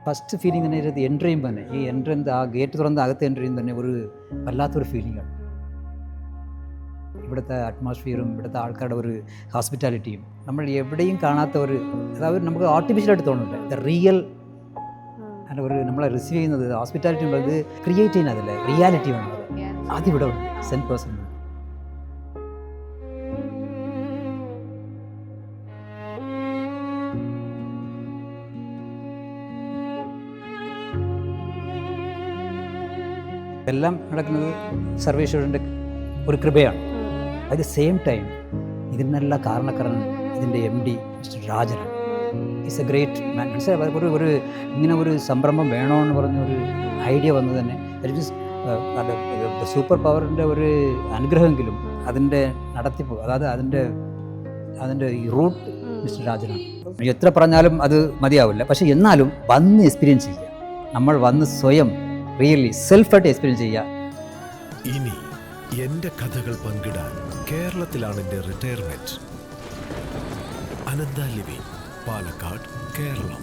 First feeling തന്നെ ഇത് enter ചെയ്യുമ്പോൾ തന്നെ ഈ എൻ്റർ ആ ഗേറ്റ് തുറന്ന് അകത്ത് എൻ്റർ ചെയ്യുമ്പോൾ തന്നെ ഒരു വല്ലാത്തൊരു ഫീലിംഗാണ്. ഇവിടുത്തെ അറ്റ്മോസ്ഫിയറും ഇവിടുത്തെ ആൾക്കാരുടെ ഒരു ഹോസ്പിറ്റാലിറ്റിയും നമ്മൾ എവിടെയും കാണാത്ത ഒരു, അതായത് നമുക്ക് ആർട്ടിഫിഷ്യലായിട്ട് തോന്നുന്നില്ല, ദ റിയൽ അതിൻ്റെ ഒരു നമ്മളെ റിസീവ് ചെയ്യുന്നത് ഹോസ്പിറ്റാലിറ്റി ഉള്ളത് ക്രിയേറ്റ് ചെയ്യുന്നതല്ലേ, റിയാലിറ്റി വേണം. അതിവിടെ സെൻറ്റ് പേഴ്സൺ. എല്ലാം നടക്കുന്നത് സർവേശ്വരൻ്റെ ഒരു കൃപയാണ്. അറ്റ് ദ സെയിം ടൈം ഇതിനെല്ലാം കാരണക്കാരൻ ഇതിൻ്റെ MD മിസ്റ്റർ രാജനാണ്. Is a great man. മനസ്സിലായി ഒരു ഇങ്ങനെ ഒരു സംരംഭം വേണമെന്ന് പറഞ്ഞൊരു ഐഡിയ വന്നത് തന്നെ സൂപ്പർ പവറിൻ്റെ ഒരു അനുഗ്രഹമെങ്കിലും അതിൻ്റെ നടത്തിപ്പ്, അതായത് അതിൻ്റെ ഈ റൂട്ട് മിസ്റ്റർ രാജനാണ്. എത്ര പറഞ്ഞാലും അത് മതിയാവില്ല. പക്ഷേ എന്നാലും വന്ന് എക്സ്പീരിയൻസ് ചെയ്യുക, നമ്മൾ വന്ന് സ്വയം റിയലി സെൽഫായിട്ട് എക്സ്പീരിയൻസ് ചെയ്യുക. ഇനി എൻ്റെ കഥകൾ പങ്കിടാൻ കേരളത്തിലാണ് എൻ്റെ റിട്ടയർമെൻറ്റ്. അനന്ത ലിവിംഗ്, പാലക്കാട്, കേരളം.